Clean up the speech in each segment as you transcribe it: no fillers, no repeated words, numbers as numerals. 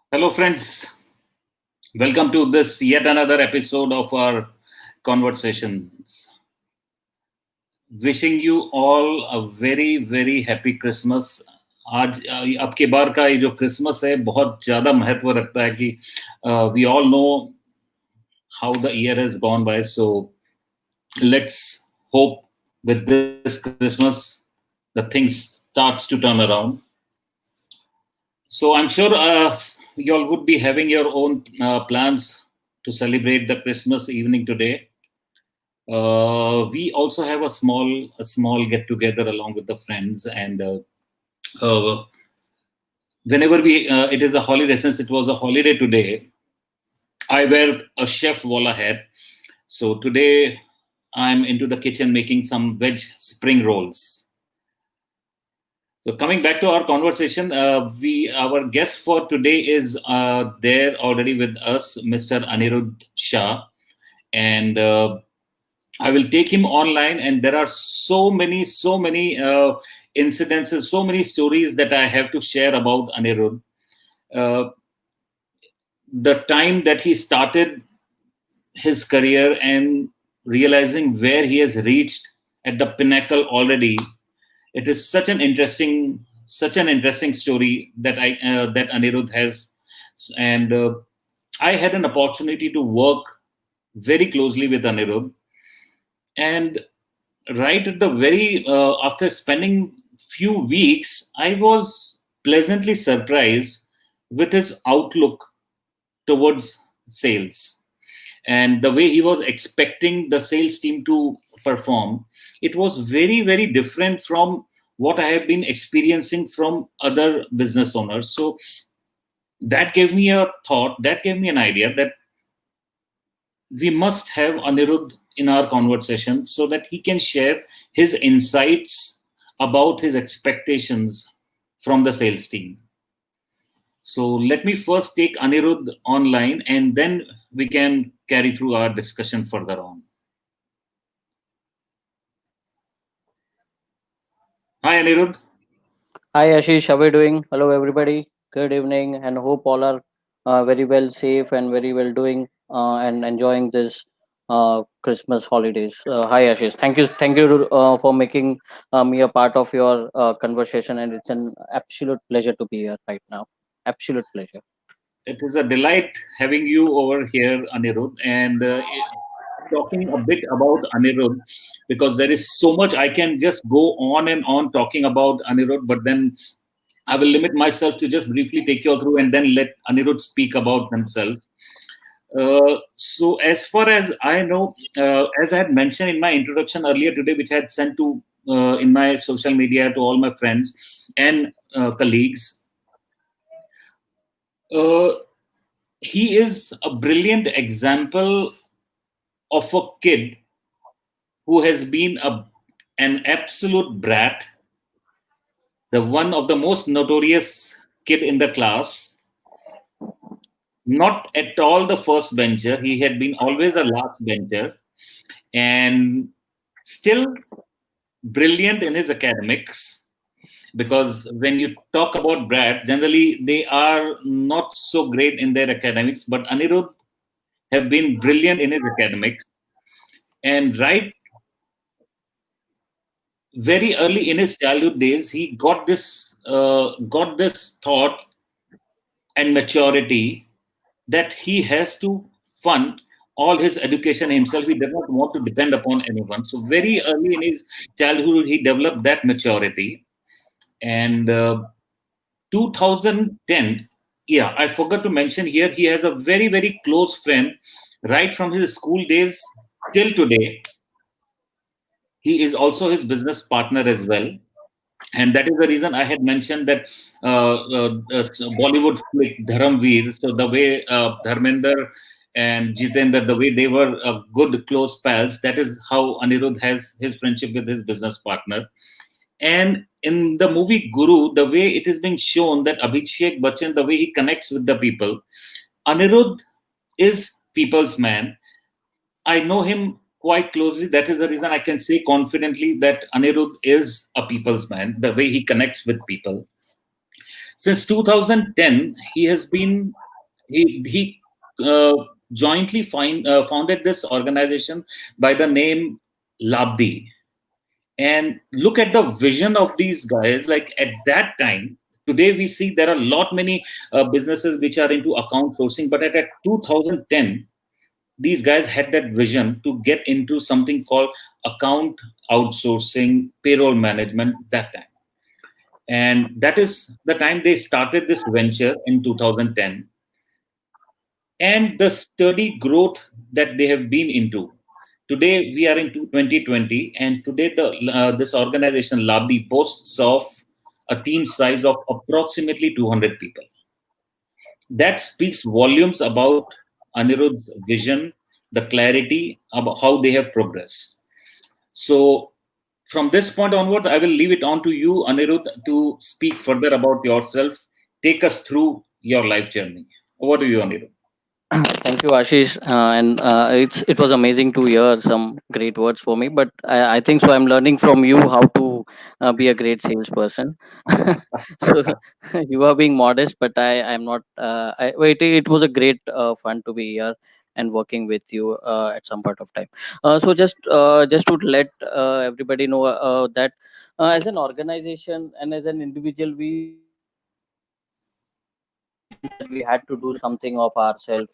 Hello, friends. Welcome to this yet another episode of our conversations. Wishing you all a very very happy Christmas. आज अब के बार का ये जो Christmas है बहुत ज़्यादा महत्व रखता है कि we all know how the year has gone by. So let's hope with this Christmas the things starts to turn around. So I'm sure you all would be having your own plans to celebrate the Christmas evening today. We also have a small get together along with the friends, and uh, whenever we it is a holiday, since it was a holiday today, I wear a chef walla hat. So today I'm into the kitchen making some veg spring rolls. So coming back to our conversation, we our guest for today is there already with us, Mr. Anirudh Shah, and I will take him online, and there are so many incidences, so many stories that I have to share about Anirudh. Uh, the time that he started his career and realizing where he has reached at the pinnacle already, it is such an interesting story that that Anirudh has, and I had an opportunity to work very closely with Anirudh, and right at the very after spending few weeks, I was pleasantly surprised with his outlook towards sales and the way he was expecting the sales team to perform. It was very very different from what I have been experiencing from other business owners. So that gave me a thought, that gave me an idea that we must have Anirudh in our conversation so that he can share his insights about his expectations from the sales team. So let me first take Anirudh online, and then we can carry through our discussion further on. Hi Anirudh. Hi Asheesh, how are you doing? Hello everybody. Good evening, and hope all are very well safe and very well doing and enjoying this Christmas holidays. Hi Ashish, thank you for making me a part of your conversation, and it's an absolute pleasure to be here right now. Absolute pleasure. It is a delight having you over here, Anirudh, and talking a bit about Anirudh, because there is so much I can just go on and on talking about Anirudh, but then I will limit myself to just briefly take you all through and then let Anirudh speak about himself. So, as far as I know, as I had mentioned in my introduction earlier today, which I had sent to in my social media to all my friends and colleagues, uh, he is a brilliant example of a kid who has been an absolute brat, the one of the most notorious kid in the class, not at all the first bencher. He had been always a last bencher, and still brilliant in his academics. Because when you talk about Brad, generally they are not so great in their academics, but Anirudh have been brilliant in his academics. And right very early in his childhood days, he got this thought and maturity that he has to fund all his education himself. He does not want to depend upon anyone. So very early in his childhood, he developed that maturity. And 2010, yeah, I forgot to mention here, he has a very very close friend right from his school days till today. He is also his business partner as well, and that is the reason I had mentioned that Bollywood flick Dharamveer. So the way Dharmender and Jitendra, the way they were good close pals, that is how Anirudh has his friendship with his business partner. And in the movie Guru, the way it is being shown that Abhishek Bachchan, the way he connects with the people, Anirudh is people's man. I know him quite closely. That is the reason I can say confidently that Anirudh is a people's man, the way he connects with people. Since 2010, he has been he jointly founded this organization by the name Labdi. And look at the vision of these guys. Like at that time, today we see there are a lot many businesses which are into account sourcing, but at 2010, these guys had that vision to get into something called account outsourcing, payroll management that time. And that is the time they started this venture in 2010, and the steady growth that they have been into. Today we are into 2020, and today this organization Labdi boasts of a team size of approximately 200 people. That speaks volumes about Anirudh's vision, the clarity about how they have progressed. So from this point onwards, I will leave it on to you, Anirudh, to speak further about yourself. Take us through your life journey. Over to you, Anirudh. Thank you, Ashish, and it was amazing to hear some great words for me. But I think so. I'm learning from you how to be a great salesperson. So you are being modest, but I'm not. It was a great fun to be here and working with you at some point of time. So just to let everybody know that as an organization and as an individual, we had this vision that we had to do something of ourselves.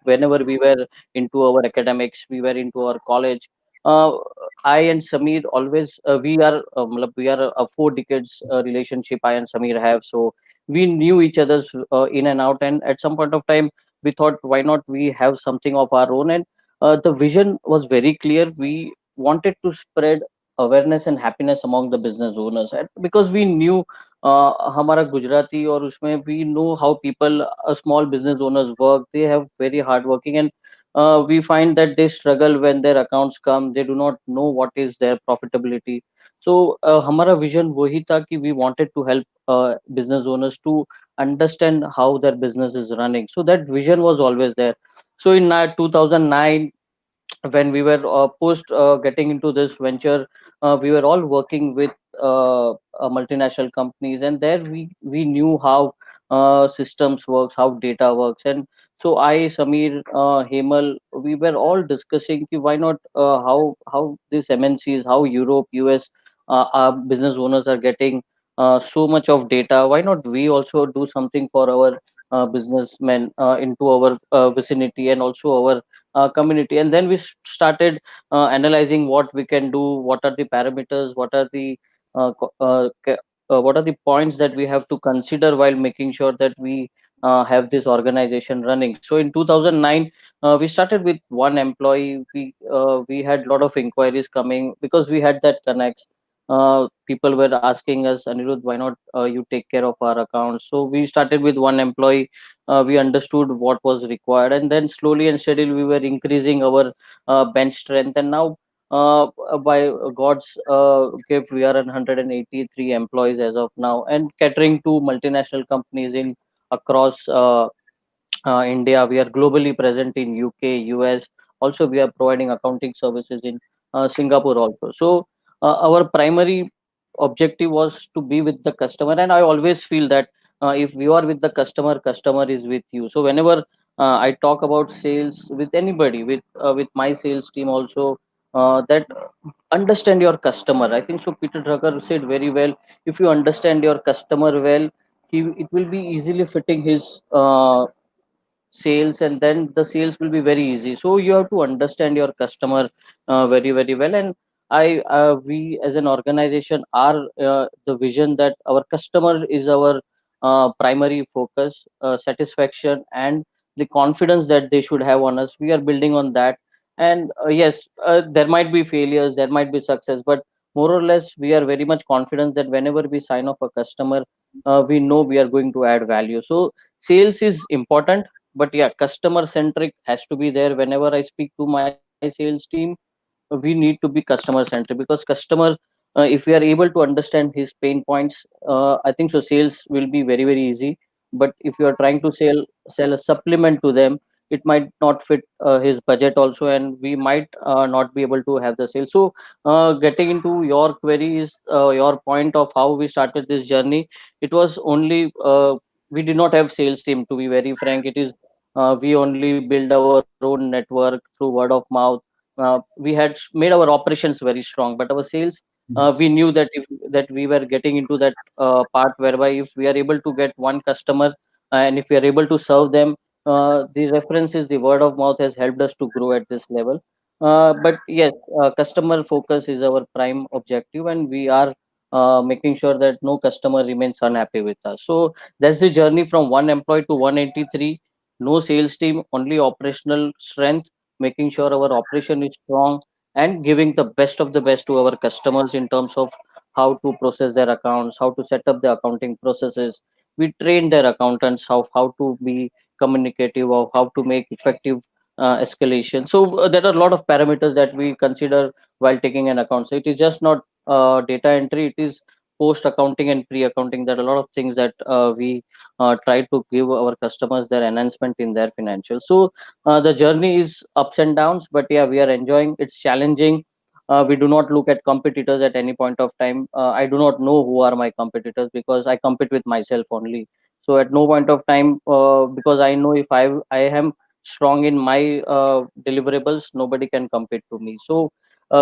Whenever we were into our academics, we were into our college. Uh, I and Samir always we are a 4 decades relationship. I and Samir have, so we knew each other's in and out. And at some point of time, we thought, why not we have something of our own? And the vision was very clear. We wanted to spread awareness and happiness among the business owners, and because we knew हमारा गुजराती और उसमें we know how people small business owners work. They have very hard working, and we find that they struggle when their accounts come. They do not know what is their profitability. So हमारा vision वही था कि we wanted to help business owners to understand how their business is running. So that vision was always there. So in 2009, when we were post getting into this venture, we were all working with multinational companies, and there we knew how systems works, how data works. And so I, Samir, Hemal, we were all discussing ki why not how this MNCs, how Europe, US, our business owners are getting so much of data. Why not we also do something for our businessmen into our vicinity and also our community? And then we started analyzing what we can do, what are the parameters, what are the points that we have to consider while making sure that we have this organization running. So in 2009, we started with one employee. We had a lot of inquiries coming because we had that connects. People were asking us, Anirudh, why not you take care of our accounts? So we started with one employee. We understood what was required, and then slowly and steadily we were increasing our bench strength. And now by God's gift, we are at 183 employees as of now, and catering to multinational companies in across India. We are globally present in UK, US. Also, we are providing accounting services in Singapore also. So, our primary objective was to be with the customer. And I always feel that if you are with the customer, customer is with you. So, whenever I talk about sales with anybody, with my sales team also, that understand your customer. I think so. Peter Drucker said very well. If you understand your customer well, it will be easily fitting his sales, and then the sales will be very easy. So you have to understand your customer very well. And I we as an organization are the vision that our customer is our primary focus, satisfaction and the confidence that they should have on us. We are building on that. And yes, there might be failures, there might be success, but more or less we are very much confident that whenever we sign off a customer, we know we are going to add value. So sales is important, but yeah, customer centric has to be there. Whenever I speak to my sales team, we need to be customer centric, because customer, if we are able to understand his pain points, I think so sales will be very easy. But if you are trying to sell a supplement to them, it might not fit his budget also, and we might not be able to have the sale. So getting into your queries, your point of how we started this journey, it was only we did not have sales team, to be very frank. It is we only build our own network through word of mouth. We had made our operations very strong, but our sales, we knew that if that we were getting into that part whereby if we are able to get one customer, and if we are able to serve them, the references, the word of mouth has helped us to grow at this level. But yes, customer focus is our prime objective, and we are making sure that no customer remains unhappy with us. So that's the journey from one employee to 183. No sales team, only operational strength, making sure our operation is strong, and giving the best of the best to our customers in terms of how to process their accounts, how to set up the accounting processes. We train their accountants how to be communicative, or how to make effective escalation. So there are a lot of parameters that we consider while taking an account. So it is just not data entry, it is post accounting and pre accounting. There are a lot of things that we try to give our customers their enhancement in their financials. So the journey is ups and downs, but yeah, we are enjoying. It's challenging. We do not look at competitors at any point of time. I do not know who are my competitors, because I compete with myself only. So at no point of time, because I know if I am strong in my deliverables, nobody can compete to me. So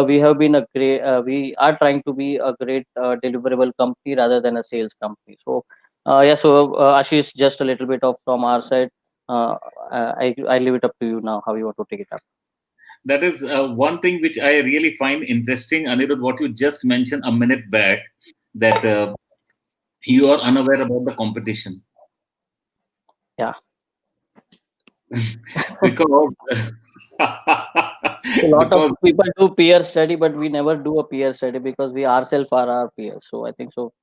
we have been a great, we are trying to be a great deliverable company rather than a sales company. So so Ashish, just a little bit of from our side. uh, I leave it up to you now, how you want to take it up. That is one thing which I really find interesting, Anirudh, what you just mentioned a minute back, that you are unaware about the competition. Yeah. Because A lot of because people do peer study, but we never do a peer study because we ourselves are our peers. So I think so.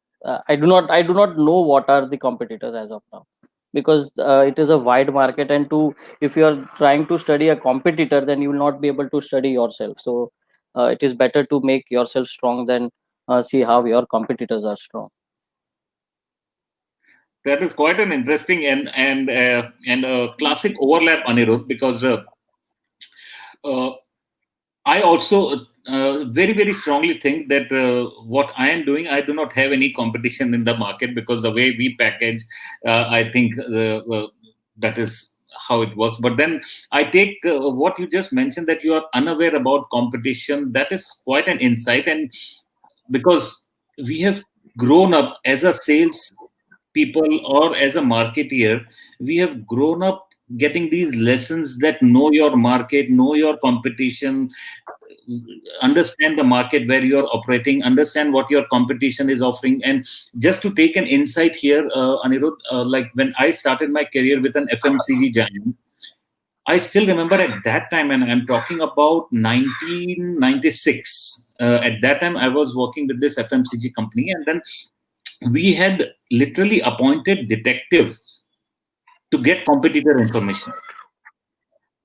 I do not know what are the competitors as of now, because it is a wide market, and to if you are trying to study a competitor, then you will not be able to study yourself. So it is better to make yourself strong than see how your competitors are strong. that is quite an interesting and a classic overlap, Anirudh, because uh, I also very, very strongly think that what I am doing, I do not have any competition in the market, because the way we package, I think that is how it works. But then I take what you just mentioned, that you are unaware about competition. That is quite an insight. And because we have grown up as a sales people or as a marketeer, we have grown up getting these lessons that know your market, know your competition, understand the market where you're operating, understand what your competition is offering. And just to take an insight here, Anirudh, like when I started my career with an FMCG giant, I still remember at that time, and I'm talking about 1996. At that time, I was working with this FMCG company, and then we had literally appointed detectives to get competitor information.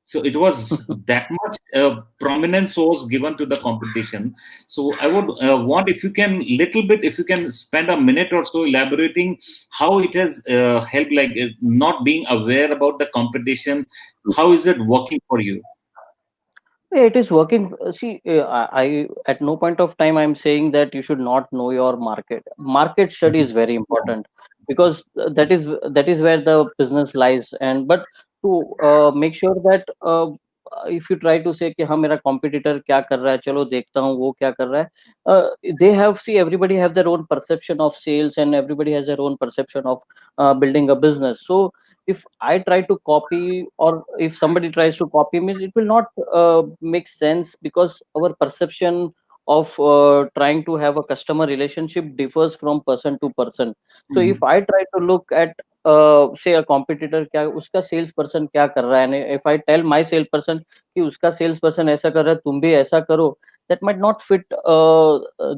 So it was that much prominence was given to the competition. So I would want, if you can, little bit, if you can spend a minute or so elaborating how it has helped, like not being aware about the competition. How is it working for you? Yeah, it is working. See, at no point of time I'm saying that you should not know your market. Market study is very important, because that is where the business lies. And but to make sure that if you try to say कि हाँ मेरा competitor क्या कर रहा है, चलो देखता हूँ वो क्या कर रहा है. They have, see, everybody have their own perception of sales, and everybody has their own perception of building a business. So if I try to copy, or if somebody tries to copy me, it will not make sense, because our perception of trying to have a customer relationship differs from person to person. So if Mhm. I try to look at say a competitor, क्या उसका sales person क्या कर रहा है, and if I tell my sales person कि उसका sales person ऐसा कर रहा है, तुम भी ऐसा करो, that might not fit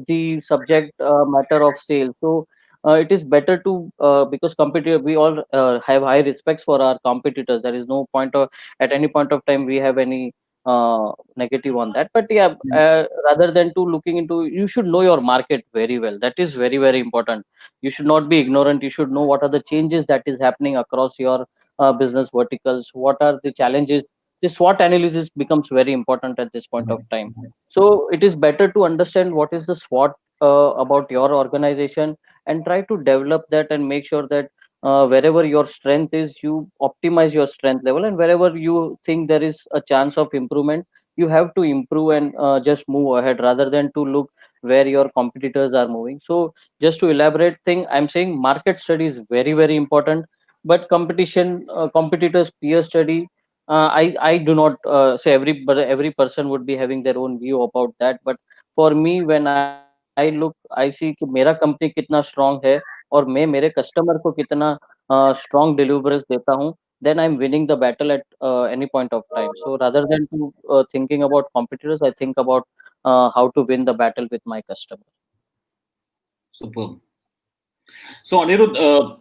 the subject matter of sales. So it is better to because competitor, we all have high respects for our competitors. There is no point of, at any point of time we have any negative on that. But yeah, rather than to looking into, you should know your market very well. That is very, very important. You should not be ignorant. You should know what are the changes that is happening across your business verticals, what are the challenges. The SWOT analysis becomes very important at this point of time. So it is better to understand what is the SWOT about your organization, and try to develop that and make sure that wherever your strength is, you optimize your strength level, and wherever you think there is a chance of improvement, you have to improve and just move ahead, rather than to look where your competitors are moving. So just to elaborate thing, I'm saying market study is very very important, but competitors peer study, I do not say every person would be having their own view about that. But for me, when I look, I see कि मेरा company कितना strong है, और मैं मेरे customer को कितना strong deliverables देता हूँ, then I'm winning the battle at any point of time. So rather than to thinking about competitors, I think about how to win the battle with my customer. Superb. So, Anirudh,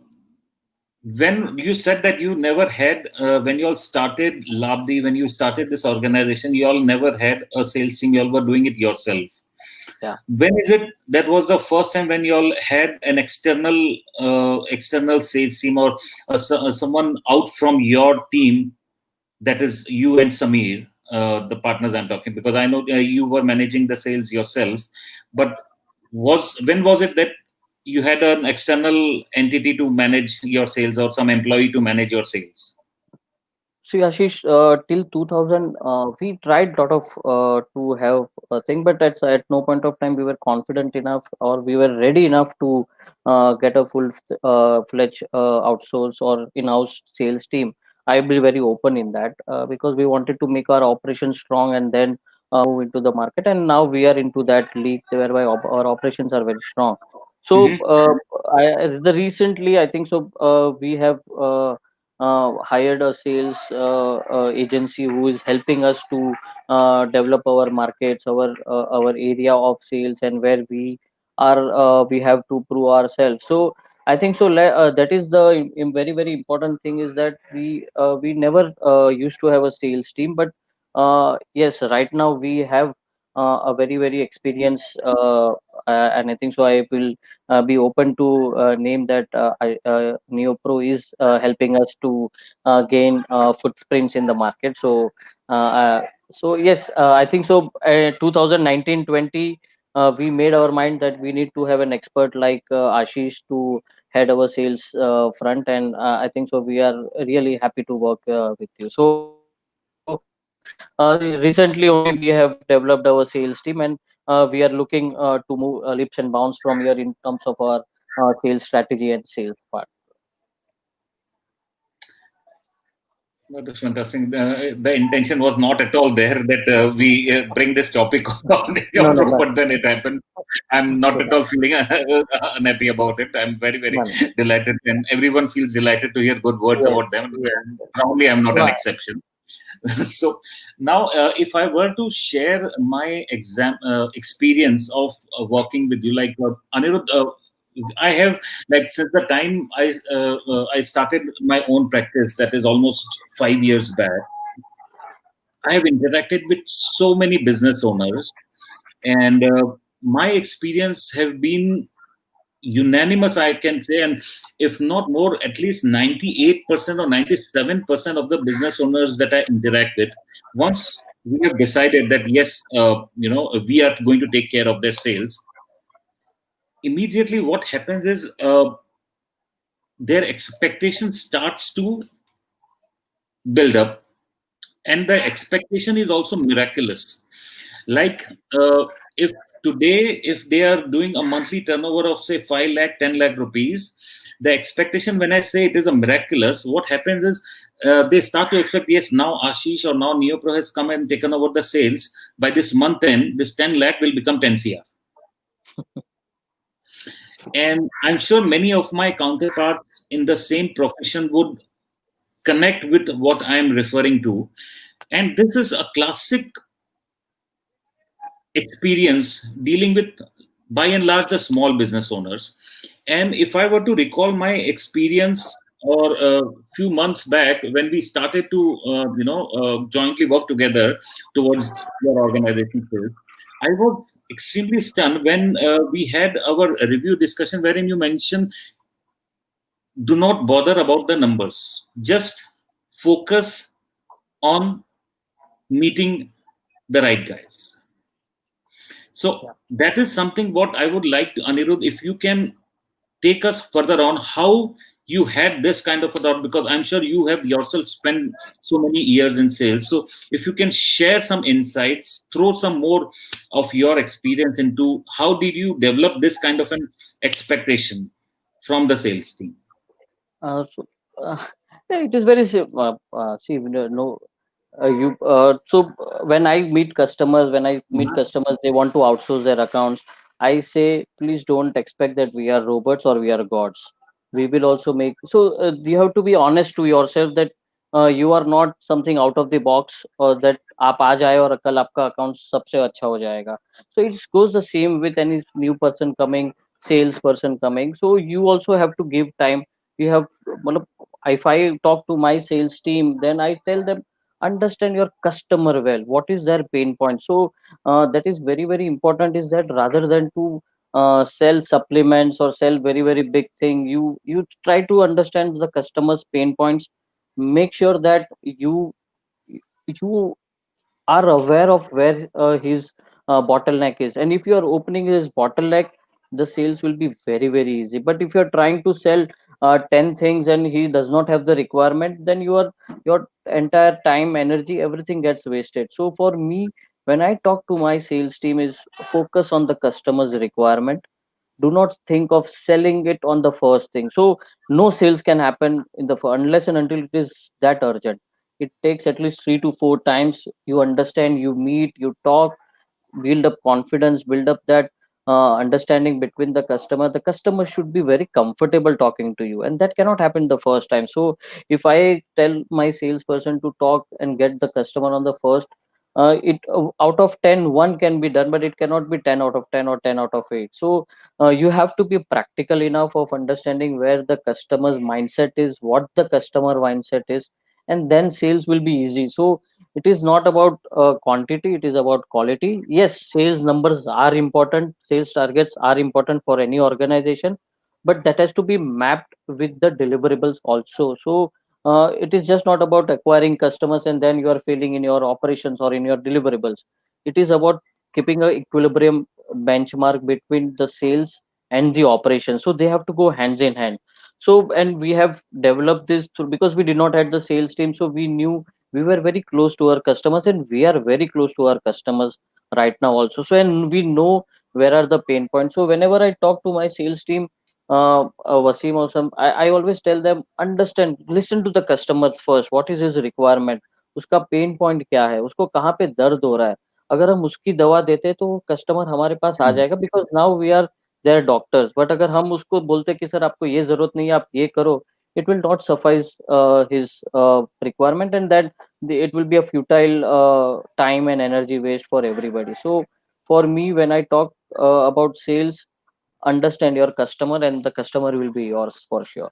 when you said that you never had, when you all started Labdi, when you started this organization, you all never had a sales team, you all were doing it yourself. Yeah. When is it that was the first time when you all had an external sales team, or someone out from your team, that is you and Samir, the partners I'm talking, because I know you were managing the sales yourself, but when was it that you had an external entity to manage your sales, or some employee to manage your sales? See, Ashish, till 2000, we tried lot of to have a thing, but at no point of time we were confident enough, or we were ready enough to get a fledged outsource or in-house sales team. I'll be very open in that, because we wanted to make our operation strong and then move into the market. And now we are into that league whereby our operations are very strong. So, Hmm. the recently, I think so, we have. Hired a sales agency who is helping us to develop our markets, our area of sales, and where we have to prove ourselves. So I think so. That is the very very important thing, is that we never used to have a sales team, but yes, right now we have a very very experienced, and I think so. I will be open to name that Neopro is helping us to gain footprints in the market. So, yes, I think so. 2019-20, we made our mind that we need to have an expert like Ashish to head our sales front, and I think so. We are really happy to work with you. So, recently only we have developed our sales team, and we are looking to move leaps and bounds from here in terms of our sales strategy and sales part. That is fantastic. The intention was not at all there that we bring this topic on No, your no, group, man. but then it happened. I'm not at all feeling unhappy about it. I'm very, very No, no. delighted, and everyone feels delighted to hear good words Yes, about them. yes, And yes. probably I'm not No, an exception. So now, if I were to share my experience of working with you, like Anirudh, I have, like, since the time I started my own practice, that is almost 5 years back. I have interacted with so many business owners, and my experience have been unanimous, I can say, and if not more, at least 98% or 97% of the business owners that I interact with, once we have decided that yes, we are going to take care of their sales, immediately what happens is their expectation starts to build up, and the expectation is also miraculous. Like, if today, if they are doing a monthly turnover of say 5 lakh, 10 lakh rupees, the expectation, when I say it is a miraculous, what happens is they start to expect, yes, now Ashish or now Neopro has come and taken over the sales. By this month end, this 10 lakh will become 10 CR. And I'm sure many of my counterparts in the same profession would connect with what I'm referring to. And this is a classic experience dealing with, by and large, the small business owners. And if I were to recall my experience, or a few months back when we started to jointly work together towards your organization sales, I was extremely stunned when we had our review discussion, wherein you mentioned do not bother about the numbers. Just focus on meeting the right guys. So Yeah. that is something what I would like to, Anirudh, if you can take us further on how you had this kind of a thought, because I'm sure you have yourself spent so many years in sales. So if you can share some insights, throw some more of your experience into how did you develop this kind of an expectation from the sales team. So, uh, yeah, it is very see, no, you so when I meet customers, they want to outsource their accounts. I say, please don't expect that we are robots or we are gods. We will also make, so you have to be honest to yourself that you are not something out of the box, or that आप आ जाए और कल आपका account सबसे अच्छा हो जाएगा. So it goes the same with any new person coming, sales person coming. So you also have to give time. You have, मतलब, if I talk to my sales team, then I tell them, understand your customer well, what is their pain point. So that is very very important, is that rather than to sell supplements or sell very very big thing, you try to understand the customer's pain points. Make sure that you are aware of where his bottleneck is, and if you are opening his bottleneck, the sales will be very very easy. But if you are trying to sell 10 things and he does not have the requirement, then your entire time, energy, everything gets wasted. So for me, when I talk to my sales team, is focus on the customer's requirement. Do not think of selling it on the first thing. So no sales can happen in the unless and until it is that urgent. It takes at least 3 to 4 times. You understand, you meet, you talk, build up confidence, build up that understanding between the customer should be very comfortable talking to you, and that cannot happen the first time. So if I tell my salesperson to talk and get the customer on the first, it out of 10 one can be done, but it cannot be 10 out of 10 or 10 out of 8. So you have to be practical enough of understanding where the customer's mindset is, what the customer mindset is, and then sales will be easy. So it is not about quantity, it is about quality. Yes, sales numbers are important, sales targets are important for any organization, but that has to be mapped with the deliverables also. So it is just not about acquiring customers and then you are failing in your operations or in your deliverables. It is about keeping a equilibrium benchmark between the sales and the operation, so they have to go hands in hand. So, and we have developed this through, because we did not have the sales team, so we knew, we were very close to our customers, and we are very close to our customers right now also. So, and we know where are the pain points. So whenever I talk to my sales team, Wasim or some, I always tell them, understand, listen to the customers first. What is his requirement? उसका pain point क्या है, उसको कहाँ पे दर्द हो रहा है. अगर हम उसकी दवा देते तो कस्टमर हमारे पास आ जाएगा, because now we are there doctors. But अगर हम उसको बोलते कि सर आपको ये जरूरत नहीं है, आप ये करो, it will not suffice his requirement, and that it will be a futile time and energy waste for everybody. So for me, when I talk about sales, understand your customer and the customer will be yours for sure.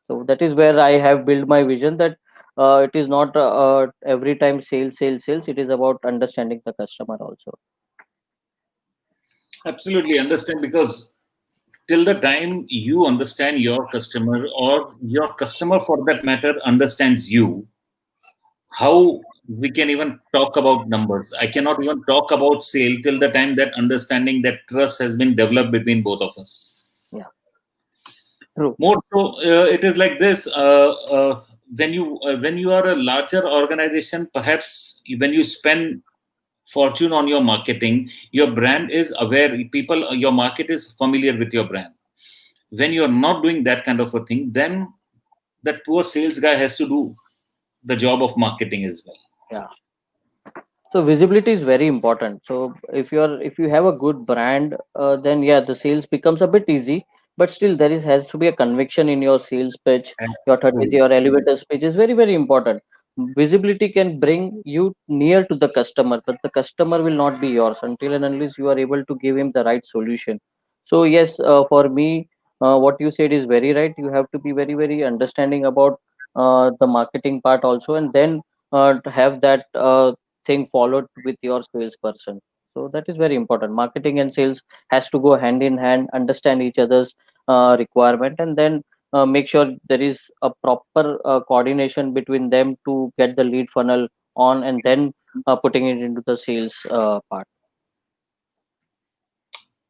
So that is where I have built my vision, that it is not every time sales. It is about understanding the customer also. Absolutely understand, because till the time you understand your customer, or your customer for that matter understands you, how we can even talk about numbers? I cannot even talk about sale till the time that understanding, that trust has been developed between both of us. Yeah, true. More so, it is like this. When you are a larger organization, perhaps when you spend fortune on your marketing, your brand is aware. People, your market is familiar with your brand. When you are not doing that kind of a thing, then that poor sales guy has to do the job of marketing as well. Yeah. So visibility is very important. So if you have a good brand, then yeah, the sales becomes a bit easy. But still there is has to be a conviction in your sales pitch. Your 30, Absolutely. your elevator speech is very very important. Visibility can bring you near to the customer, but the customer will not be yours until and unless you are able to give him the right solution. So yes, for me, what you said is very right. You have to be very very understanding about the marketing part also, and then to have that thing followed with your salesperson. So that is very important. Marketing and sales has to go hand in hand, understand each other's requirement, and then make sure there is a proper coordination between them to get the lead funnel on, and then putting it into the sales part.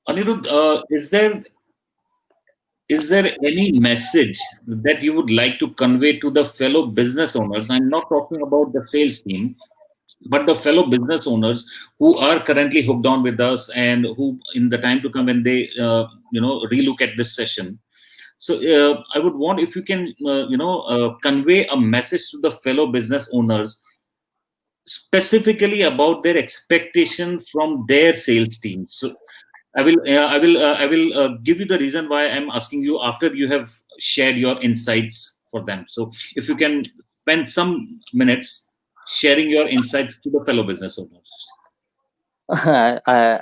Anirudh, is there any message that you would like to convey to the fellow business owners? I'm not talking about the sales team, but the fellow business owners who are currently hooked on with us, and who, in the time to come, when they relook at this session. So I would want, if you can convey a message to the fellow business owners, specifically about their expectation from their sales team. So I will give you the reason why I'm asking you after you have shared your insights for them. So if you can spend some minutes sharing your insights to the fellow business owners.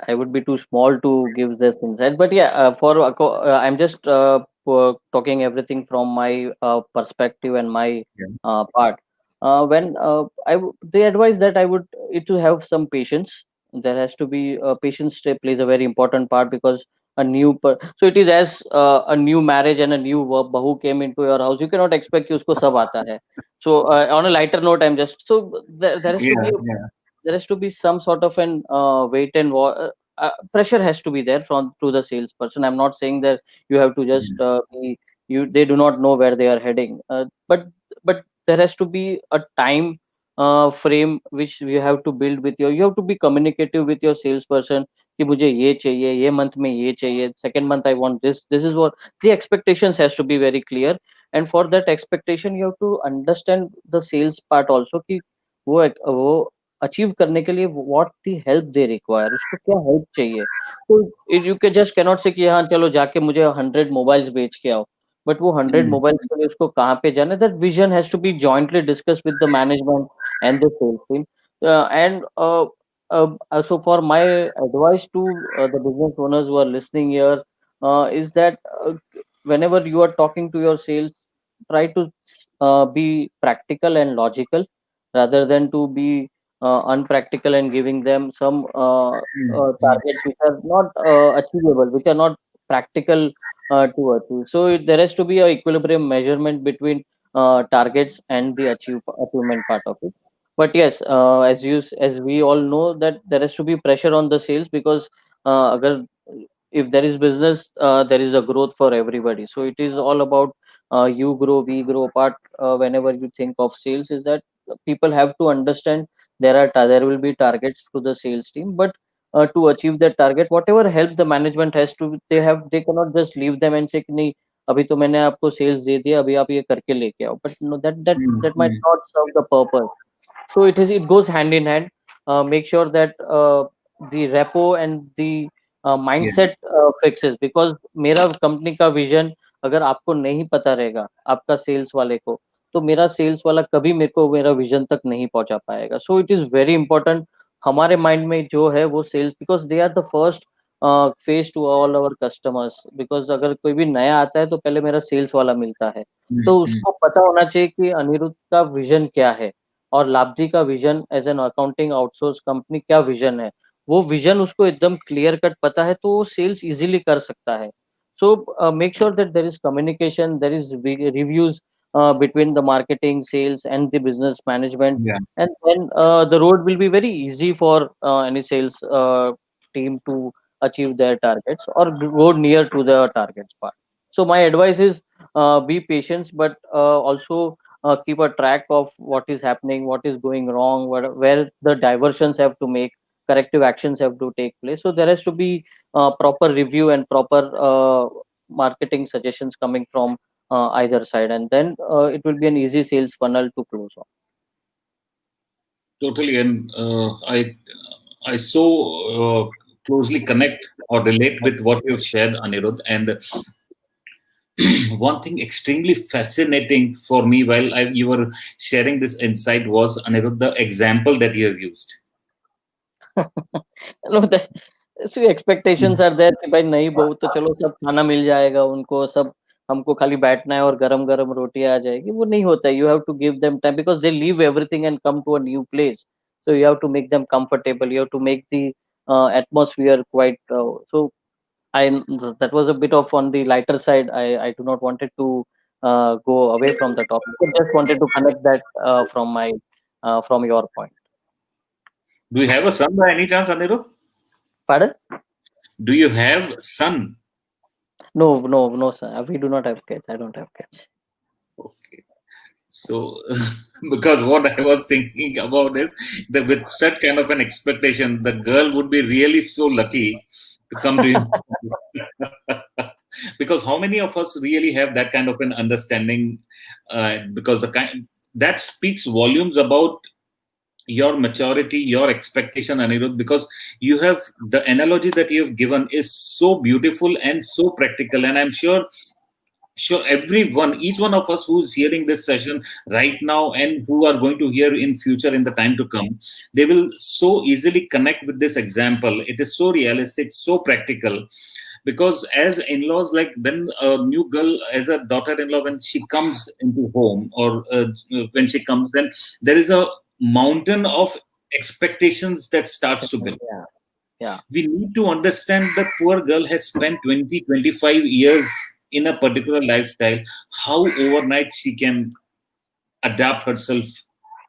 I would be too small to give this insight, but yeah, I'm just talking everything from my perspective and my Yeah. part. When the advice that I would it to have some patience. There has to be patience plays a very important part, because so it is as a new marriage and a new bahu came into your house. You cannot expect कि उसको सब आता है. So on a lighter note, I'm just so there has to be Yeah, a yeah. there has to be some sort of an pressure has to be there from to the salesperson. I'm not saying that you have to just be you they do not know where they are heading, but there has to be a time frame which you have to build with you have to be communicative with your salesperson कि मुझे ये चाहिए ये month में ये चाहिए second month I want this is what the expectations has to be very clear. And for that expectation you have to understand the sales part also कि वो अचीव करने के लिए what the help they require उसको क्या help चाहिए. तो you can just cannot say कि हाँ चलो जाके मुझे 100 मोबाइल्स बेच के आओ. बट वो 100 Mm, मोबाइल्स के लिए उसको कहाँ पे जाना है, that vision has to be jointly discuss with the management and the sales team. And so for my advice to the business owners who are listening here is that whenever you are talking to your sales, try to be practical and logical rather than to be unpractical and giving them some mm, mm. targets which are not achievable, which are not practical to achieve. So there has to be a equilibrium measurement between targets and the achievement part of it. But yes, as we all know that there has to be pressure on the sales, because agar, if there is business, there is a growth for everybody. So it is all about you grow, we grow part. Whenever you think of sales, is that people have to understand there will be targets to the sales team, but to achieve that target, whatever help the management has to, they cannot just leave them and say कि नहीं अभी तो मैंने आपको sales दे दिया अभी आप ये करके लेके आओ. But no, that Mm, might mm. not serve the purpose. So it goes hand in hand. Make sure that the repo and the Yeah. mindset fixes, because मेरा कंपनी का विजन अगर आपको नहीं पता रहेगा आपका सेल्स वाले को, तो मेरा सेल्स वाला कभी मेरे को मेरा विजन तक नहीं पहुंचा पाएगा. So it is very important हमारे माइंड में जो है वो sales, because they are the first face to all our customers. Because अगर कोई भी नया आता है तो पहले मेरा सेल्स वाला मिलता है, Mm, तो mm. उसको पता होना चाहिए कि अनिरुद्ध का विजन क्या है और लाभजी का vision as an accounting outsource company क्या विजन है. वो विजन उसको एकदम क्लियर कट पता है तो वो सेल्स इजीली कर सकता है. So make sure that there is communication, there is reviews between the marketing, sales, and the business management, Yeah. and then the road will be very easy for any sales team to achieve their targets or go near to the targets part. So my advice is be patient, but also keep a track of what is happening, what is going wrong, where the diversions have to make, corrective actions have to take place. So there has to be proper review and proper marketing suggestions coming from either side, and then it will be an easy sales funnel to close on. Totally. And I so closely connect or relate with what you've shared, Anirudh. And one thing extremely fascinating for me while you were sharing this insight was, Anirudh, the example that you have used. No see expectations are there कि भाई नहीं बहू तो चलो सब खाना मिल जाएगा उनको, सब हमको खाली बैठना है और गरम गरम रोटी आ जाएगी. वो नहीं होता है. You have to give them time because they leave everything and come to a new place. So you have to make them comfortable, you have to make the atmosphere quite so I that was a bit of on the lighter side. I do not wanted to go away from the topic. I just wanted to connect that from your point. Do you have a son by any chance, Anirudh? Pardon? Do you have son? No, no, no, sir. We do not have kids. I don't have kids. Okay. So, because what I was thinking about is that with such kind of an expectation, the girl would be really so lucky to come to you. Because how many of us really have that kind of an understanding? Because the kind that speaks volumes about your maturity, your expectation, Anirudh, because you have the analogy that you have given is so beautiful and so practical. And I'm sure everyone, each one of us who's hearing this session right now and who are going to hear in future in the time to come, they will so easily connect with this example. It is so realistic, so practical. Because as in-laws, like when a new girl, as a daughter-in-law, when she comes into home or when she comes, then there is a mountain of expectations that starts to build. Yeah, yeah, We need to understand the poor girl has spent 20, 25 years in a particular lifestyle, how overnight she can adapt herself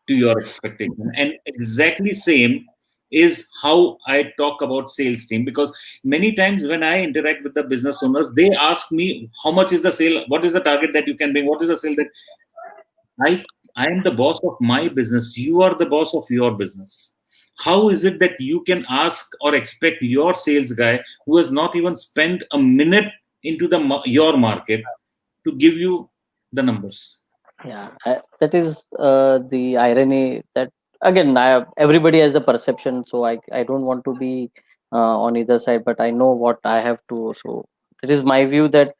to your expectation. And exactly same is how I talk about sales team, because many times when I interact with the business owners, they ask me how much is the sale, what is the target that you can bring, what is the sale that I I am the boss of my business. You are the boss of your business. How is it that you can ask or expect your sales guy who has not even spent a minute into your market to give you the numbers? yeah. That is the irony that again, everybody has a perception, so I don't want to be on either side, but I know what I have to. So it is my view that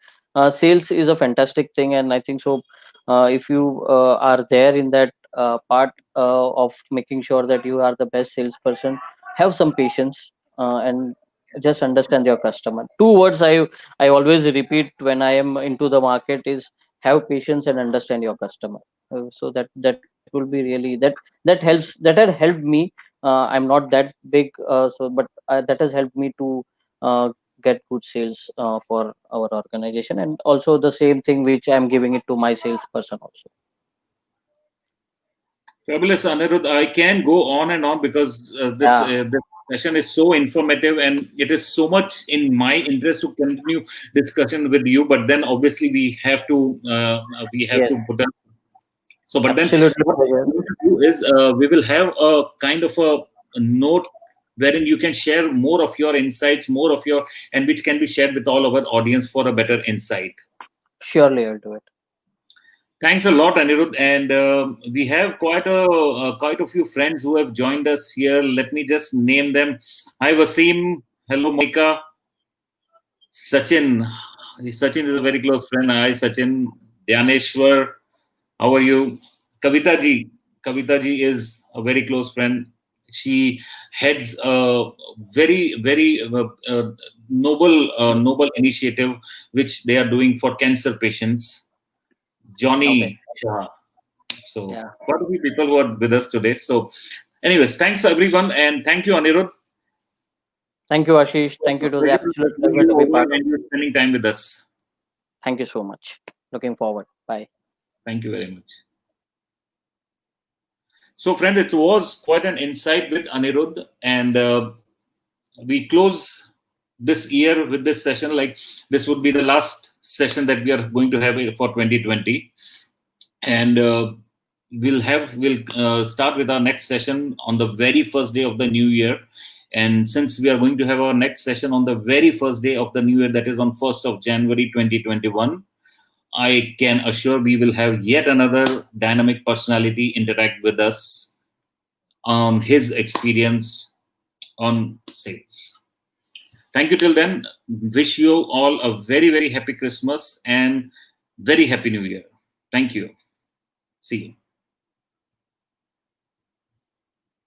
sales is a fantastic thing, and I think so. If you are there in that part of making sure that you are the best salesperson, have some patience and just understand your customer. Two words I always repeat when I am into the market is have patience and understand your customer. So that will be really that has helped me. I'm not that big, that has helped me to uh, get good sales for our organization, and also the same thing which I'm giving it to my salesperson also. Fabulous, Anirudh. I can go on and on because Yeah. this session is so informative and it is so much in my interest to continue discussion with you. But then obviously we have Yes. to put up. So, but then Absolutely. what Pradyum. we're going to do is we will have a kind of a note wherein you can share more of your insights, more of your, and which can be shared with all our audience for a better insight. Surely I'll do it. Thanks a lot, Anirudh. And we have quite a few friends who have joined us here. Let me just name them. Hi, Wasim. Hello, Monica. Sachin. Sachin is a very close friend. Hi, Sachin. Dhyaneshwar. How are you? Kavita ji. Kavita ji is a very close friend. She heads a very noble initiative which they are doing for cancer patients. Okay. Johnny Shah. So, Yeah. quite a few people who are with us today. So, anyways, thanks everyone, and thank you, Anirudh. Thank you, Ashish. Thank you. It was an Pleasure to absolute meet pleasure you to be over part of and it. you're spending time with us. Thank you so much. Looking forward. Bye. Thank you very much. So, friends, it was quite an insight with Anirudh, and we close this year with this session. Like this would be the last session that we are going to have for 2020, and we'll start with our next session on the very first day of the new year. And since we are going to have our next session on the very first day of the new year, that is on 1st of January 2021, I can assure we will have yet another dynamic personality interact with us on his experience on sales. Thank you till then. Wish you all a very happy Christmas and very happy New Year. Thank you. See you.